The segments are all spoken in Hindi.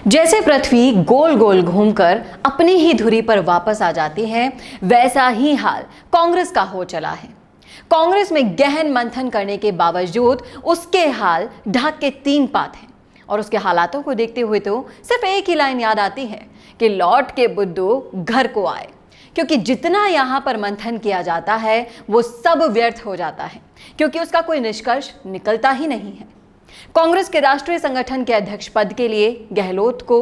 जैसे पृथ्वी गोल गोल घूमकर अपनी ही धुरी पर वापस आ जाती है, वैसा ही हाल कांग्रेस का हो चला है। कांग्रेस में गहन मंथन करने के बावजूद उसके हाल ढाक के 3 पात हैं। और उसके हालातों को देखते हुए तो सिर्फ एक ही लाइन याद आती है कि लौट के बुद्धू घर को आए। क्योंकि जितना यहां पर मंथन किया जाता है वो सब व्यर्थ हो जाता है, क्योंकि उसका कोई निष्कर्ष निकलता ही नहीं है। कांग्रेस के राष्ट्रीय संगठन के अध्यक्ष पद के लिए गहलोत को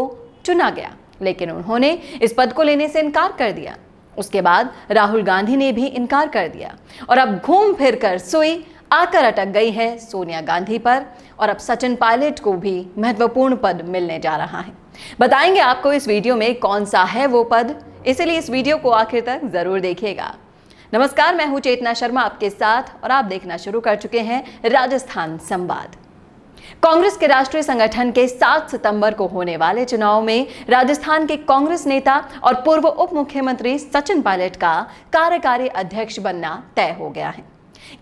चुना गया, लेकिन उन्होंने इस पद को लेने से इनकार कर दिया। उसके बाद राहुल गांधी ने भी इनकार कर दिया और अब घूम फिर कर सुई आकर अटक गई है सोनिया गांधी पर। और अब सचिन पायलट को भी महत्वपूर्ण पद मिलने जा रहा है। बताएंगे आपको इस वीडियो में कौन सा है वो पद, इसलिए इस वीडियो को आखिर तक जरूर देखिएगा। नमस्कार, मैं हूं चेतना शर्मा आपके साथ और आप देखना शुरू कर चुके हैं राजस्थान संवाद। कांग्रेस के राष्ट्रीय संगठन के 7 सितंबर को होने वाले चुनाव में राजस्थान के कांग्रेस नेता और पूर्व उप मुख्यमंत्री सचिन पायलट का कार्यकारी अध्यक्ष बनना तय हो गया है।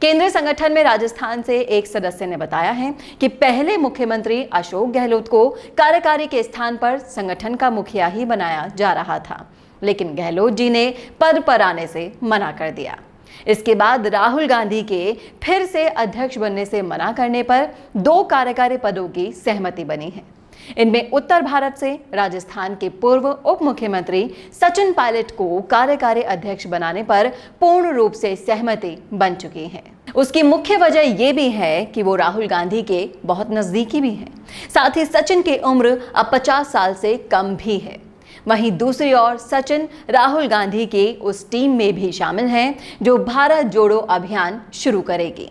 केंद्रीय संगठन में राजस्थान से एक सदस्य ने बताया है कि पहले मुख्यमंत्री अशोक गहलोत को कार्यकारी के स्थान पर संगठन का मुखिया ही बनाया जा रहा था, लेकिन गहलोत जी ने पद पर आने से मना कर दिया। इसके बाद राहुल गांधी के फिर से अध्यक्ष बनने से मना करने पर 2 कार्यकारी पदों की सहमति बनी है। इनमें उत्तर भारत से राजस्थान के पूर्व उप मुख्यमंत्री सचिन पायलट को कार्यकारी अध्यक्ष बनाने पर पूर्ण रूप से सहमति बन चुकी है। उसकी मुख्य वजह यह भी है कि वो राहुल गांधी के बहुत नजदीकी भी हैं। साथ ही सचिन की उम्र अब 50 साल से कम भी है। वहीं दूसरी ओर सचिन राहुल गांधी की उस टीम में भी शामिल हैं जो भारत जोड़ो अभियान शुरू करेगी।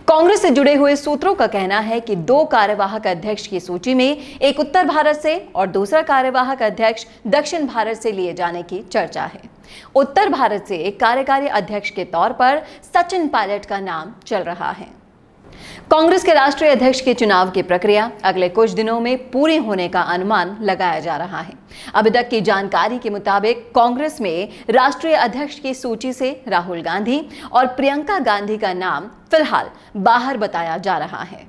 कांग्रेस से जुड़े हुए सूत्रों का कहना है कि 2 कार्यवाहक अध्यक्ष की सूची में एक उत्तर भारत से और दूसरा कार्यवाहक अध्यक्ष दक्षिण भारत से लिए जाने की चर्चा है। उत्तर भारत से कार्यकारी अध्यक्ष के तौर पर सचिन पायलट का नाम चल रहा है। कांग्रेस के राष्ट्रीय अध्यक्ष के चुनाव की प्रक्रिया अगले कुछ दिनों में पूरी होने का अनुमान लगाया जा रहा है। अभी तक की जानकारी के मुताबिक कांग्रेस में राष्ट्रीय अध्यक्ष की सूची से राहुल गांधी और प्रियंका गांधी का नाम फिलहाल बाहर बताया जा रहा है।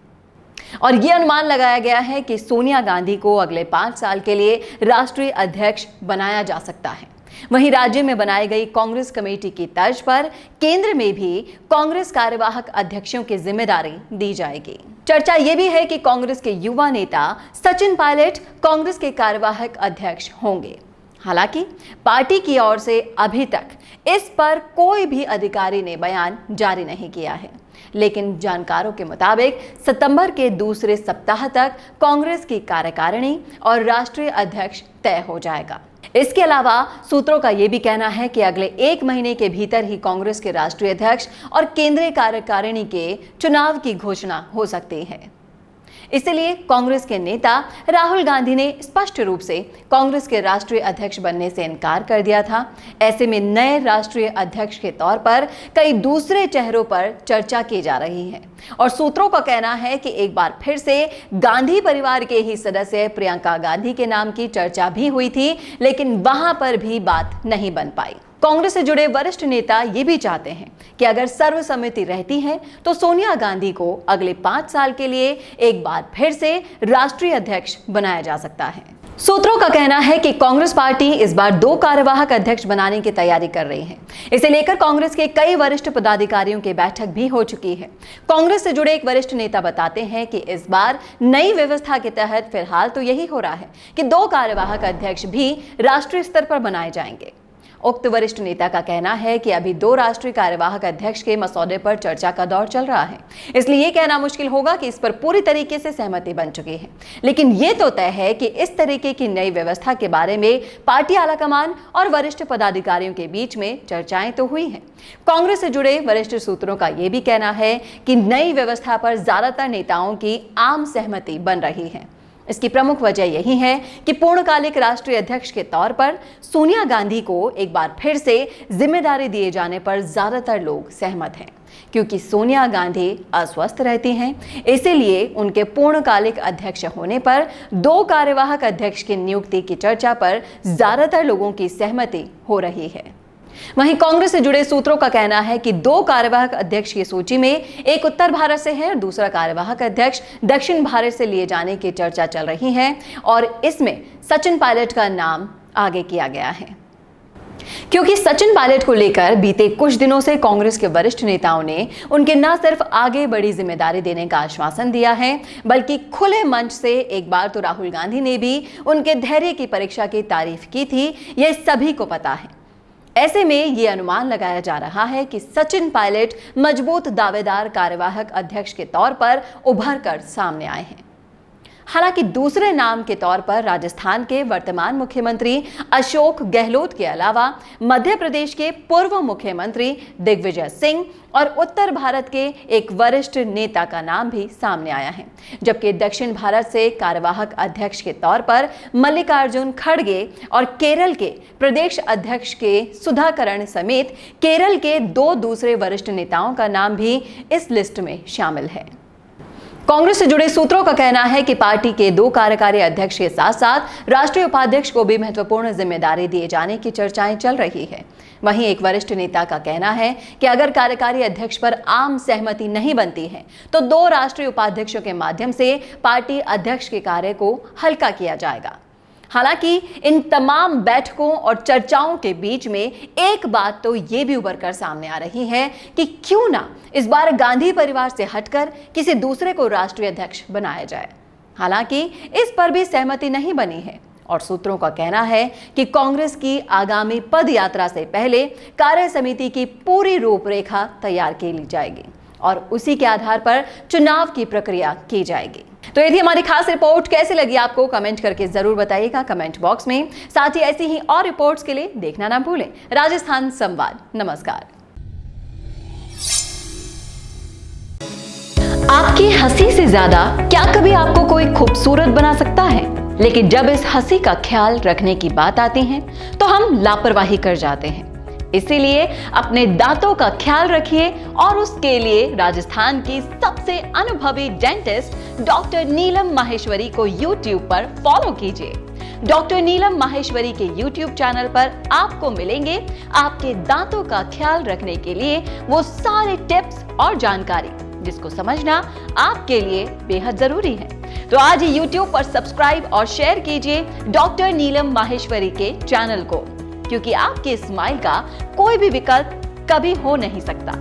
और यह अनुमान लगाया गया है कि सोनिया गांधी को अगले 5 साल के लिए राष्ट्रीय अध्यक्ष बनाया जा सकता है। वहीं राज्य में बनाई गई कांग्रेस कमेटी की तर्ज पर केंद्र में भी कांग्रेस कार्यवाहक अध्यक्षों की जिम्मेदारी दी जाएगी। चर्चा यह भी है कि कांग्रेस के युवा नेता सचिन पायलट कांग्रेस के कार्यवाहक अध्यक्ष होंगे। हालांकि पार्टी की ओर से अभी तक इस पर कोई भी अधिकारी ने बयान जारी नहीं किया है, लेकिन जानकारों के मुताबिक सितंबर के दूसरे सप्ताह तक कांग्रेस की कार्यकारिणी और राष्ट्रीय अध्यक्ष तय हो जाएगा। इसके अलावा सूत्रों का यह भी कहना है कि अगले 1 महीने के भीतर ही कांग्रेस के राष्ट्रीय अध्यक्ष और केंद्रीय कार्यकारिणी के चुनाव की घोषणा हो सकती है। इसलिए कांग्रेस के नेता राहुल गांधी ने स्पष्ट रूप से कांग्रेस के राष्ट्रीय अध्यक्ष बनने से इनकार कर दिया था। ऐसे में नए राष्ट्रीय अध्यक्ष के तौर पर कई दूसरे चेहरों पर चर्चा की जा रही है और सूत्रों का कहना है कि एक बार फिर से गांधी परिवार के ही सदस्य प्रियंका गांधी के नाम की चर्चा भी हुई थी, लेकिन वहां पर भी बात नहीं बन पाई। कांग्रेस से जुड़े वरिष्ठ नेता ये भी चाहते हैं कि अगर सर्वसम्मति रहती है तो सोनिया गांधी को अगले 5 साल के लिए एक बार फिर से राष्ट्रीय अध्यक्ष बनाया जा सकता है। सूत्रों का कहना है कि कांग्रेस पार्टी इस बार 2 कार्यवाहक अध्यक्ष बनाने की तैयारी कर रही है। इसे लेकर कांग्रेस के कई वरिष्ठ पदाधिकारियों की बैठक भी हो चुकी है। कांग्रेस से जुड़े एक वरिष्ठ नेता बताते हैं कि इस बार नई व्यवस्था के तहत फिलहाल तो यही हो रहा है कि 2 कार्यवाहक अध्यक्ष भी राष्ट्रीय स्तर पर बनाए जाएंगे। उक्त वरिष्ठ नेता का कहना है कि अभी 2 राष्ट्रीय कार्यवाहक अध्यक्ष के मसौदे पर चर्चा का दौर चल रहा है, इसलिए ये कहना मुश्किल होगा कि इस पर पूरी तरीके से सहमति बन चुकी है। लेकिन ये तो तय है कि इस तरीके की नई व्यवस्था के बारे में पार्टी आलाकमान और वरिष्ठ पदाधिकारियों के बीच में चर्चाएं तो हुई हैं। कांग्रेस से जुड़े वरिष्ठ सूत्रों का यह भी कहना है कि नई व्यवस्था पर ज्यादातर नेताओं की आम सहमति बन रही है। इसकी प्रमुख वजह यही है कि पूर्णकालिक राष्ट्रीय अध्यक्ष के तौर पर सोनिया गांधी को एक बार फिर से जिम्मेदारी दिए जाने पर ज्यादातर लोग सहमत हैं। क्योंकि सोनिया गांधी अस्वस्थ रहती हैं, इसीलिए उनके पूर्णकालिक अध्यक्ष होने पर 2 कार्यवाहक अध्यक्ष की नियुक्ति की चर्चा पर ज्यादातर लोगों की सहमति हो रही है। वहीं कांग्रेस से जुड़े सूत्रों का कहना है कि 2 कार्यवाहक अध्यक्ष की सूची में एक उत्तर भारत से है और दूसरा कार्यवाहक अध्यक्ष दक्षिण भारत से लिए जाने की चर्चा चल रही है और इसमें सचिन पायलट का नाम आगे किया गया है, क्योंकि सचिन पायलट को लेकर बीते कुछ दिनों से कांग्रेस के वरिष्ठ नेताओं ने उनके न सिर्फ आगे बड़ी जिम्मेदारी देने का आश्वासन दिया है, बल्कि खुले मंच से एक बार तो राहुल गांधी ने भी उनके धैर्य की परीक्षा की तारीफ की थी, यह सभी को पता है। ऐसे में यह अनुमान लगाया जा रहा है कि सचिन पायलट मजबूत दावेदार कार्यवाहक अध्यक्ष के तौर पर उभर कर सामने आए हैं। हालांकि दूसरे नाम के तौर पर राजस्थान के वर्तमान मुख्यमंत्री अशोक गहलोत के अलावा मध्य प्रदेश के पूर्व मुख्यमंत्री दिग्विजय सिंह और उत्तर भारत के एक वरिष्ठ नेता का नाम भी सामने आया है, जबकि दक्षिण भारत से कार्यवाहक अध्यक्ष के तौर पर मल्लिकार्जुन खड़गे और केरल के प्रदेश अध्यक्ष के सुधाकरण समेत केरल के 2 दूसरे वरिष्ठ नेताओं का नाम भी इस लिस्ट में शामिल है। कांग्रेस से जुड़े सूत्रों का कहना है कि पार्टी के 2 कार्यकारी अध्यक्ष के साथ साथ राष्ट्रीय उपाध्यक्ष को भी महत्वपूर्ण जिम्मेदारी दिए जाने की चर्चाएं चल रही है। वहीं एक वरिष्ठ नेता का कहना है कि अगर कार्यकारी अध्यक्ष पर आम सहमति नहीं बनती है तो 2 राष्ट्रीय उपाध्यक्षों के माध्यम से पार्टी अध्यक्ष के कार्य को हल्का किया जाएगा। हालांकि इन तमाम बैठकों और चर्चाओं के बीच में एक बात तो ये भी उभर कर सामने आ रही है कि क्यों ना इस बार गांधी परिवार से हटकर किसी दूसरे को राष्ट्रीय अध्यक्ष बनाया जाए। हालांकि इस पर भी सहमति नहीं बनी है और सूत्रों का कहना है कि कांग्रेस की आगामी पद यात्रा से पहले कार्य समिति की पूरी रूपरेखा तैयार की ली जाएगी और उसी के आधार पर चुनाव की प्रक्रिया की जाएगी। तो ये थी हमारी खास रिपोर्ट। कैसी लगी आपको कमेंट करके जरूर बताइएगा कमेंट बॉक्स में। साथ ही ऐसी ही और रिपोर्ट्स के लिए देखना ना भूलें राजस्थान संवाद। नमस्कार। आपकी हंसी से ज्यादा क्या कभी आपको कोई खूबसूरत बना सकता है? लेकिन जब इस हंसी का ख्याल रखने की बात आती है तो हम लापरवाही कर जाते हैं। इसीलिए अपने दांतों का ख्याल रखिए और उसके लिए राजस्थान की सबसे अनुभवी डेंटिस्ट डॉक्टर नीलम माहेश्वरी को YouTube पर फॉलो कीजिए। डॉक्टर नीलम माहेश्वरी के YouTube चैनल पर आपको मिलेंगे आपके दांतों का ख्याल रखने के लिए वो सारे टिप्स और जानकारी जिसको समझना आपके लिए बेहद जरूरी है। तो आज ही YouTube पर सब्सक्राइब और शेयर कीजिए डॉक्टर नीलम माहेश्वरी के चैनल को, क्योंकि आपके स्माइल का कोई भी विकल्प कभी हो नहीं सकता।